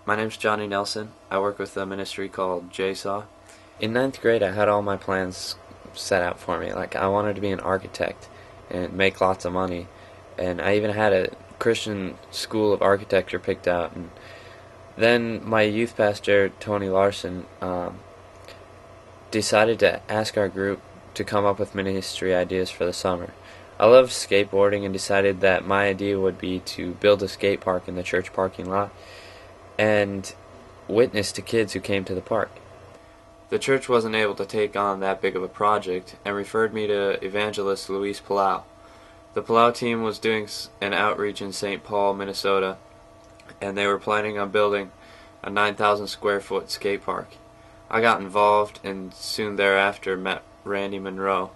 My name's Johnny Nelson. I work with a ministry called JSAW. In ninth grade, I had all my plans set out for me. Like, I wanted to be an architect and make lots of money. And I even had a Christian school of architecture picked out. And then my youth pastor, Tony Larson, decided to ask our group to come up with ministry ideas for the summer. I love skateboarding and decided that my idea would be to build a skate park in the church parking lot and witness to kids who came to the park. The church wasn't able to take on that big of a project and referred me to evangelist Luis Palau. The Palau team was doing an outreach in St. Paul, Minnesota, and they were planning on building a 9,000 square foot skate park. I got involved and soon thereafter met Randy Monroe,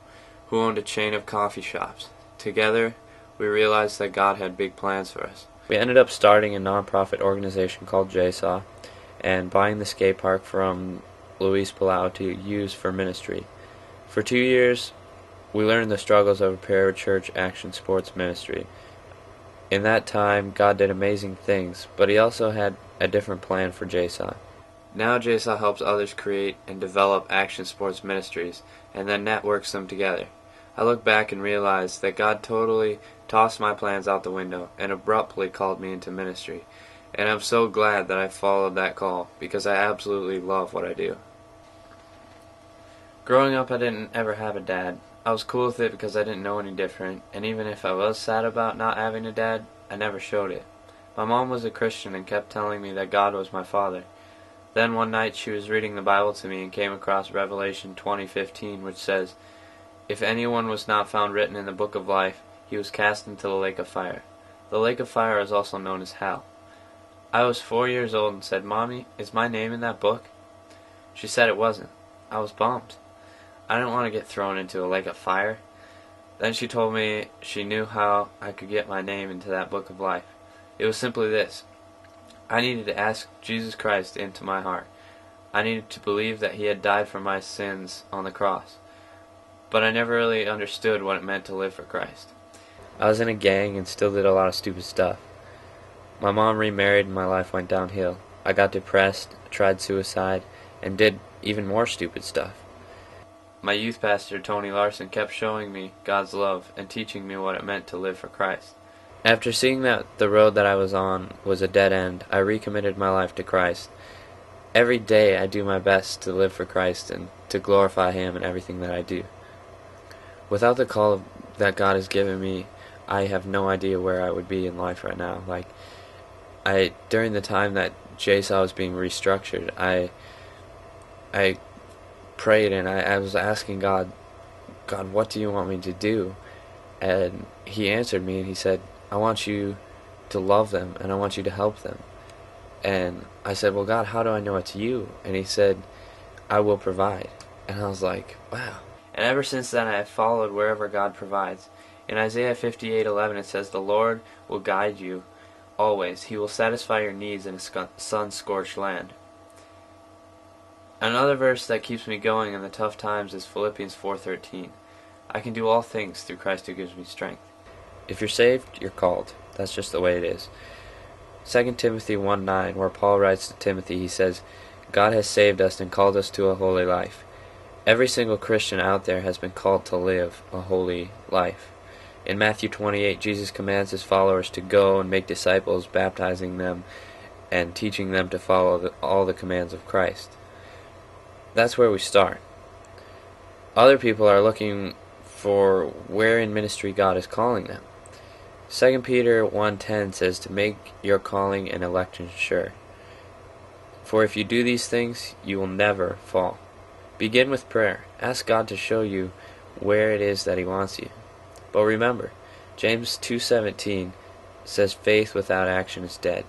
who owned a chain of coffee shops. Together, we realized that God had big plans for us. We ended up starting a non-profit organization called JSAW and buying the skate park from Luis Palau to use for ministry. For 2 years, we learned the struggles of a parachurch action sports ministry. In that time, God did amazing things, but He also had a different plan for JSAW. Now JSAW helps others create and develop action sports ministries and then networks them together. I look back and realize that God totally tossed my plans out the window and abruptly called me into ministry. And I'm so glad that I followed that call because I absolutely love what I do. Growing up, I didn't ever have a dad. I was cool with it because I didn't know any different, and even if I was sad about not having a dad, I never showed it. My mom was a Christian and kept telling me that God was my father. Then one night she was reading the Bible to me and came across Revelation 20:15, which says, "If anyone was not found written in the book of life, he was cast into the lake of fire." The lake of fire is also known as hell. I was 4 years old and said, "Mommy, is my name in that book?" She said it wasn't. I was bummed. I didn't want to get thrown into a lake of fire. Then she told me she knew how I could get my name into that book of life. It was simply this. I needed to ask Jesus Christ into my heart. I needed to believe that He had died for my sins on the cross. But I never really understood what it meant to live for Christ. I was in a gang and still did a lot of stupid stuff. My mom remarried and my life went downhill. I got depressed, tried suicide, and did even more stupid stuff. My youth pastor, Tony Larson, kept showing me God's love and teaching me what it meant to live for Christ. After seeing that the road that I was on was a dead end, I recommitted my life to Christ. Every day I do my best to live for Christ and to glorify Him in everything that I do. Without the call that God has given me, I have no idea where I would be in life right now. During the time that JSAW was being restructured, I prayed and I was asking God, what do you want me to do? And He answered me and He said, I want you to love them and I want you to help them. And I said, well, God, how do I know it's you? And He said, I will provide. And I was like, wow. And ever since then, I have followed wherever God provides. In Isaiah 58:11, it says, the Lord will guide you always. He will satisfy your needs in a sun-scorched land. Another verse that keeps me going in the tough times is Philippians 4:13. I can do all things through Christ who gives me strength. If you're saved, you're called. That's just the way it is. 2 Timothy 1:9, where Paul writes to Timothy, he says, God has saved us and called us to a holy life. Every single Christian out there has been called to live a holy life. In Matthew 28, Jesus commands His followers to go and make disciples, baptizing them and teaching them to follow all the commands of Christ. That's where we start. Other people are looking for where in ministry God is calling them. 2 Peter 1:10 says to make your calling and election sure. For if you do these things, you will never fall. Begin with prayer. Ask God to show you where it is that He wants you. But remember, James 2:17 says faith without action is dead.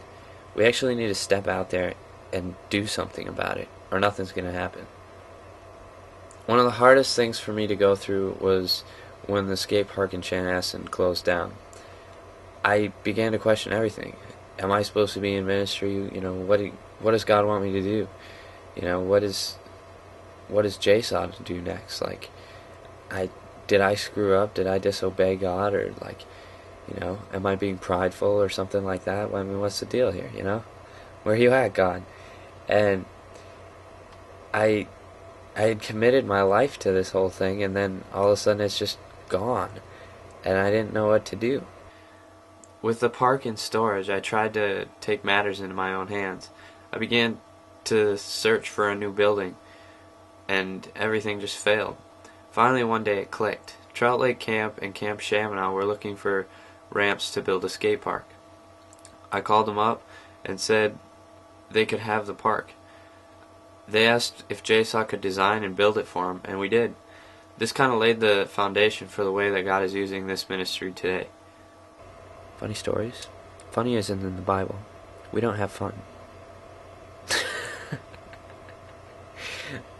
We actually need to step out there and do something about it, or nothing's going to happen. One of the hardest things for me to go through was when the skate park in Chanhassen closed down. I began to question everything. Am I supposed to be in ministry? What does God want me to do? What does JSAW do next? Did I screw up? Did I disobey God? Or am I being prideful or something like that? What's the deal here? Where you at, God? And I I had committed my life to this whole thing, and then all of a sudden it's just gone, and I didn't know what to do. With the park in storage, I tried to take matters into my own hands. I began to search for a new building, and everything just failed. Finally, one day it clicked. Trout Lake Camp and Camp Chaminade were looking for ramps to build a skate park. I called them up and said they could have the park. They asked if JSAW could design and build it for them, and we did. This kind of laid the foundation for the way that God is using this ministry today. Funny stories? Funny isn't in the Bible. We don't have fun.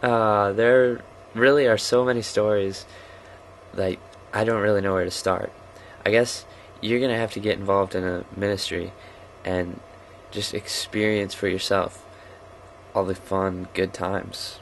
There really are so many stories that I don't really know where to start. I guess you're going to have to get involved in a ministry and just experience for yourself all the fun, good times.